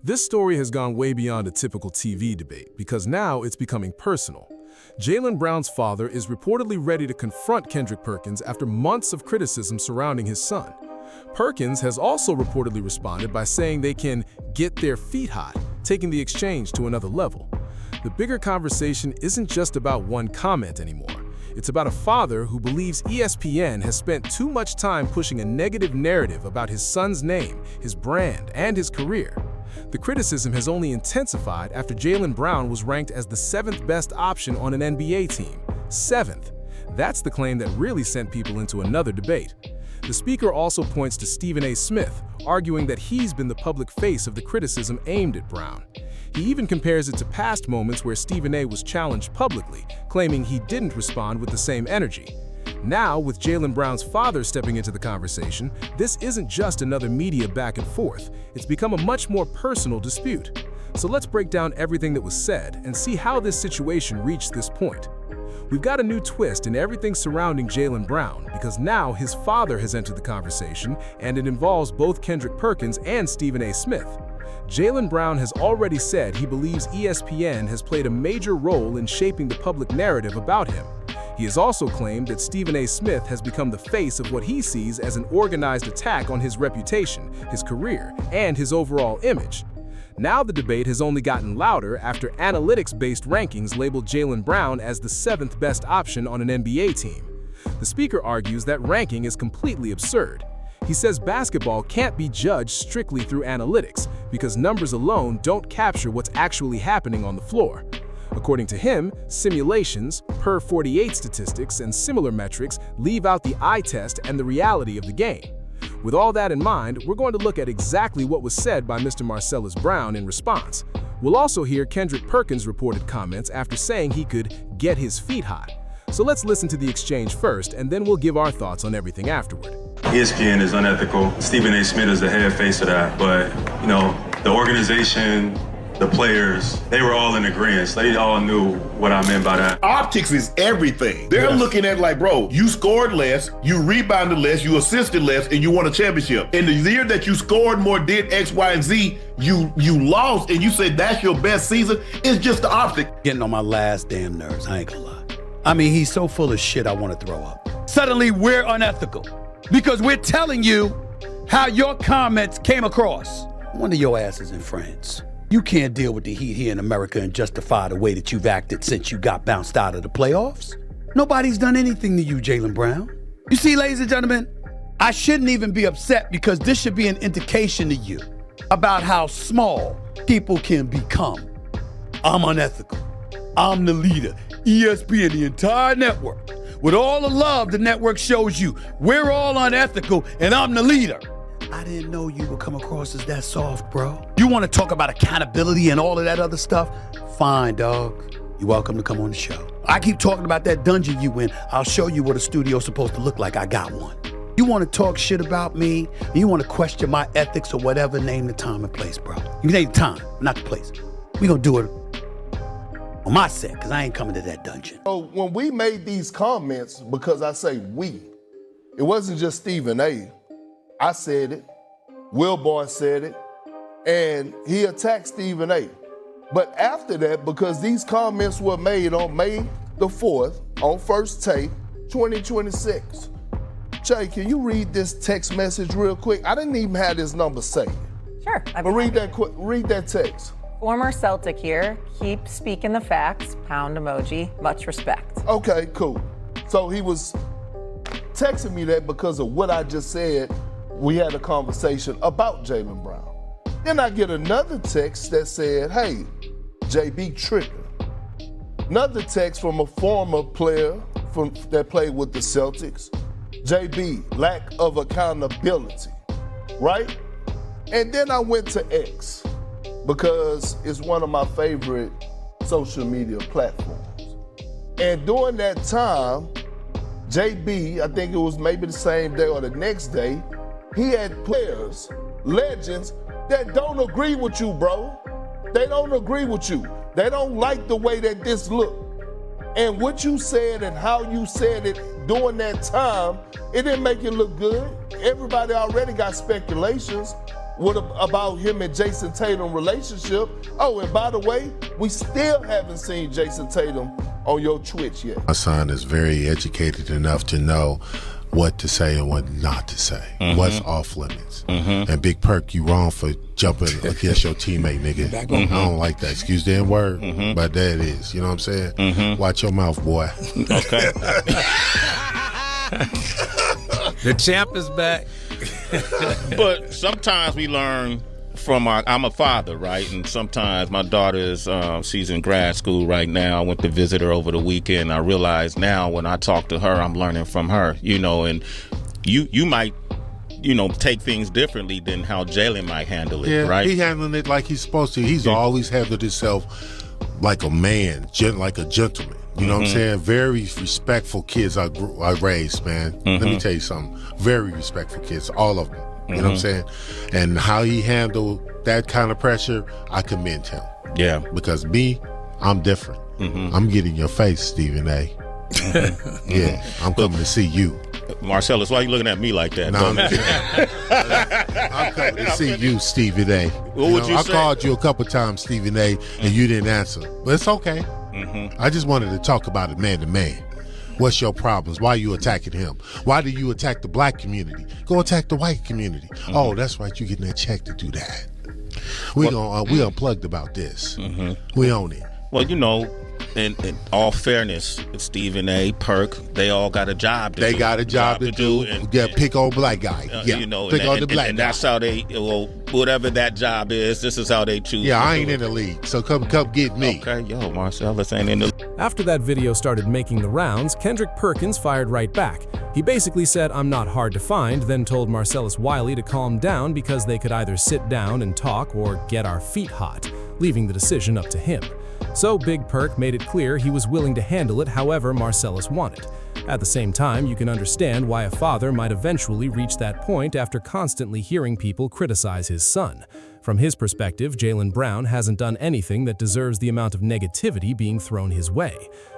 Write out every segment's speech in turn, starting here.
This story has gone way beyond a typical TV debate because now it's becoming personal. Jaylen Brown's father is reportedly ready to confront Kendrick Perkins after months of criticism surrounding his son. Perkins has also reportedly responded by saying they can get their feet hot, taking the exchange to another level. The bigger conversation isn't just about one comment anymore. It's about a father who believes ESPN has spent too much time pushing a negative narrative about his son's name, his brand, and his career. The criticism has only intensified after Jaylen Brown was ranked as the 7th best option on an NBA team. 7th. That's the claim that really sent people into another debate. The speaker also points to Stephen A. Smith, arguing that he's been the public face of the criticism aimed at Brown. He even compares it to past moments where Stephen A. was challenged publicly, claiming he didn't respond with the same energy. Now, with Jaylen Brown's father stepping into the conversation, this isn't just another media back and forth. It's become a much more personal dispute. So let's break down everything that was said and see how this situation reached this point. We've got a new twist in everything surrounding Jaylen Brown because now his father has entered the conversation, and it involves both Kendrick Perkins and Stephen A. Smith. Jaylen Brown has already said he believes ESPN has played a major role in shaping the public narrative about him. He has also claimed that Stephen A. Smith has become the face of what he sees as an organized attack on his reputation, his career, and his overall image. Now the debate has only gotten louder after analytics-based rankings labeled Jaylen Brown as the 7th best option on an NBA team. The speaker argues that ranking is completely absurd. He says basketball can't be judged strictly through analytics because numbers alone don't capture what's actually happening on the floor. According to him, simulations, per 48 statistics, and similar metrics leave out the eye test and the reality of the game. With all that in mind, we're going to look at exactly what was said by Mr. Marcellus Brown in response. We'll also hear Kendrick Perkins' reported comments after saying he could get his feet hot. So let's listen to the exchange first, and then we'll give our thoughts on everything afterward. ESPN is unethical. Stephen A. Smith is the head face of that. But, the organization, the players, they were all in agreement. They all knew what I meant by that. Optics is everything. They're looking at like, bro, you scored less, you rebounded less, you assisted less, and you won a championship. In the year that you scored more, did X, Y, and Z, you lost, and you said that's your best season. It's just the optics. Getting on my last damn nerves, I ain't gonna lie. I mean, he's so full of shit I want to throw up. Suddenly, we're unethical because we're telling you how your comments came across. One of your asses in France. You can't deal with the heat here in America and justify the way that you've acted since you got bounced out of the playoffs. Nobody's done anything to you, Jaylen Brown. You see, ladies and gentlemen, I shouldn't even be upset because this should be an indication to you about how small people can become. I'm unethical. I'm the leader. ESPN, the entire network. With all the love the network shows you, we're all unethical and I'm the leader. I didn't know you would come across as that soft, bro. You want to talk about accountability and all of that other stuff? Fine, dog. You're welcome to come on the show. I keep talking about that dungeon you in. I'll show you what a studio's supposed to look like. I got one. You want to talk shit about me, and you want to question my ethics or whatever, name the time and place, bro. You name the time, not the place. We gonna do it on my set, because I ain't coming to that dungeon. So when we made these comments, because I say we, it wasn't just Stephen A. I said it, Wilborn said it, and he attacked Stephen A. But after that, because these comments were made on May the 4th, on First Take, 2026. Jay, can you read this text message real quick? I didn't even have this number saved. Sure. But read that text. Former Celtic here. Keep speaking the facts. Pound emoji. Much respect. Okay, cool. So he was texting me that because of what I just said. We had a conversation about Jaylen Brown. Then I get another text that said, hey, JB tripping. Another text from a former player that played with the Celtics. JB, lack of accountability, right? And then I went to X because it's one of my favorite social media platforms. And during that time, JB, I think it was maybe the same day or the next day, he had players, legends, that don't agree with you, bro. They don't agree with you. They don't like the way that this looked. And what you said and how you said it during that time, it didn't make it look good. Everybody already got speculations. What about him and Jason Tatum relationship? Oh, and by the way, we still haven't seen Jason Tatum on your Twitch yet. My son is very educated enough to know what to say and what not to say, what's off limits. And Big Perk, you wrong for jumping against your teammate, nigga. I don't like that. Excuse the N-word, but there it is. You know what I'm saying? Watch your mouth, boy. Okay. The champ is back. But sometimes we learn from I'm a father, right? And sometimes my daughter is, she's in grad school right now. I went to visit her over the weekend. I realize now when I talk to her, I'm learning from her, you know, and you might, you know, take things differently than how Jaylen might handle it, right? He handling it like he's supposed to. He's always handled himself like a man, like a gentleman. You know what I'm saying? Very respectful kids I raised, man. Let me tell you something. Very respectful kids, all of them. You know what I'm saying? And how he handled that kind of pressure, I commend him. Yeah. Because me, I'm different. I'm getting your face, Stephen A. Yeah, I'm coming to see you. Marcellus, why are you looking at me like that? No, I'm coming to see you, Stephen A. What would you say? I called you a couple times, Stephen A., and you didn't answer. But it's okay. I just wanted to talk about it man to man. What's your problems? Why are you attacking him? Why do you attack the black community? Go attack the white community. Oh, that's right. You getting that check to do that. We unplugged about this. We own it. Well, you know, in all fairness, Stephen A., Perk, they all got a job to do. They got a job to do. Pick on black guy. You know, pick on the black guy. And that's how they, well, whatever that job is, this is how they choose. Yeah, I ain't in the league, so come get me. Okay, yo, Marcellus ain't in the. After that video started making the rounds, Kendrick Perkins fired right back. He basically said, "I'm not hard to find," then told Marcellus Wiley to calm down because they could either sit down and talk or get our feet hot, leaving the decision up to him. So Big Perk made it clear he was willing to handle it however Marcellus wanted. At the same time, you can understand why a father might eventually reach that point after constantly hearing people criticize his son. From his perspective, Jaylen Brown hasn't done anything that deserves the amount of negativity being thrown his way.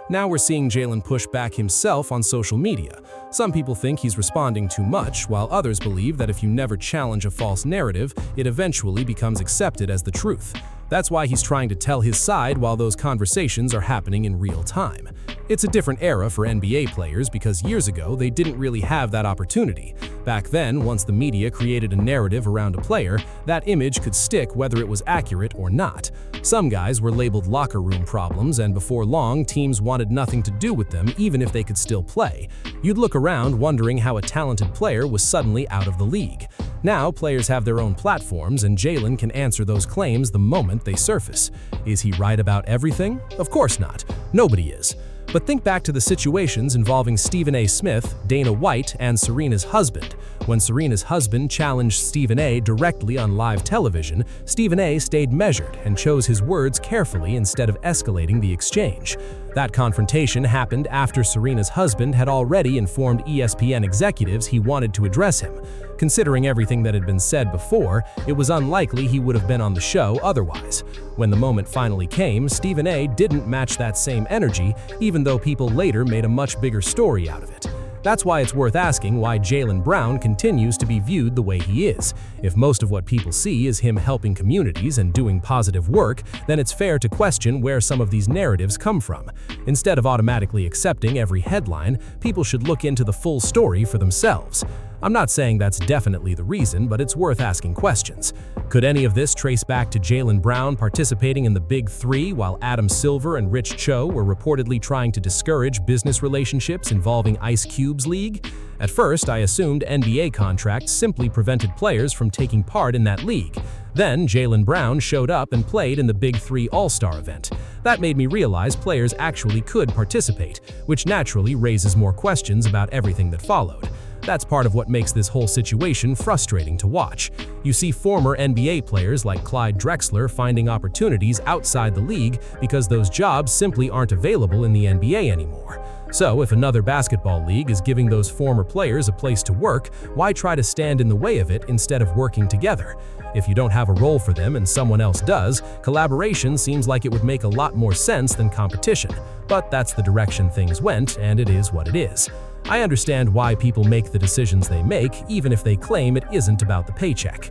Now we're seeing Jaylen push back himself on social media. Some people think he's responding too much, while others believe that if you never challenge a false narrative, it eventually becomes accepted as the truth. That's why he's trying to tell his side while those conversations are happening in real time. It's a different era for NBA players because years ago they didn't really have that opportunity. Back then, once the media created a narrative around a player, that image could stick whether it was accurate or not. Some guys were labeled locker room problems, and before long, teams wanted nothing to do with them even if they could still play. You'd look around wondering how a talented player was suddenly out of the league. Now, players have their own platforms, and Jaylen can answer those claims the moment they surface. Is he right about everything? Of course not. Nobody is. But think back to the situations involving Stephen A. Smith, Dana White, and Serena's husband. When Serena's husband challenged Stephen A. directly on live television, Stephen A. stayed measured and chose his words carefully instead of escalating the exchange. That confrontation happened after Serena's husband had already informed ESPN executives he wanted to address him. Considering everything that had been said before, it was unlikely he would have been on the show otherwise. When the moment finally came, Stephen A. didn't match that same energy, even though people later made a much bigger story out of it. That's why it's worth asking why Jaylen Brown continues to be viewed the way he is. If most of what people see is him helping communities and doing positive work, then it's fair to question where some of these narratives come from. Instead of automatically accepting every headline, people should look into the full story for themselves. I'm not saying that's definitely the reason, but it's worth asking questions. Could any of this trace back to Jaylen Brown participating in the Big Three while Adam Silver and Rich Cho were reportedly trying to discourage business relationships involving Ice Cube's league? At first, I assumed NBA contracts simply prevented players from taking part in that league. Then, Jaylen Brown showed up and played in the Big Three All-Star event. That made me realize players actually could participate, which naturally raises more questions about everything that followed. That's part of what makes this whole situation frustrating to watch. You see former NBA players like Clyde Drexler finding opportunities outside the league because those jobs simply aren't available in the NBA anymore. So if another basketball league is giving those former players a place to work, why try to stand in the way of it instead of working together? If you don't have a role for them and someone else does, collaboration seems like it would make a lot more sense than competition. But that's the direction things went, and it is what it is. I understand why people make the decisions they make, even if they claim it isn't about the paycheck.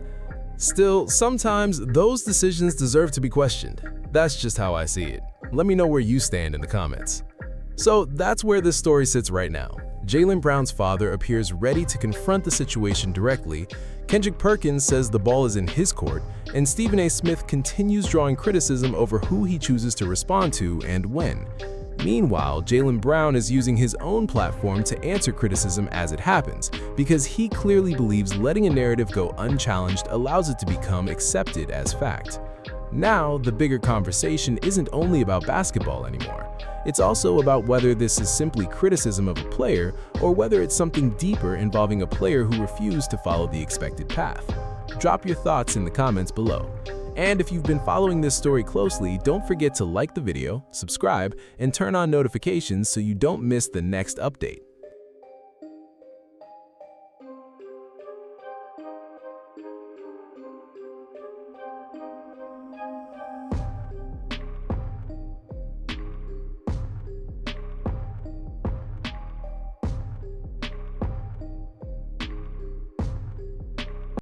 Still, sometimes those decisions deserve to be questioned. That's just how I see it. Let me know where you stand in the comments. So that's where this story sits right now. Jaylen Brown's father appears ready to confront the situation directly. Kendrick Perkins says the ball is in his court, and Stephen A. Smith continues drawing criticism over who he chooses to respond to and when. Meanwhile, Jaylen Brown is using his own platform to answer criticism as it happens, because he clearly believes letting a narrative go unchallenged allows it to become accepted as fact. Now, the bigger conversation isn't only about basketball anymore. It's also about whether this is simply criticism of a player or whether it's something deeper involving a player who refused to follow the expected path. Drop your thoughts in the comments below. And if you've been following this story closely, don't forget to like the video, subscribe, and turn on notifications so you don't miss the next update.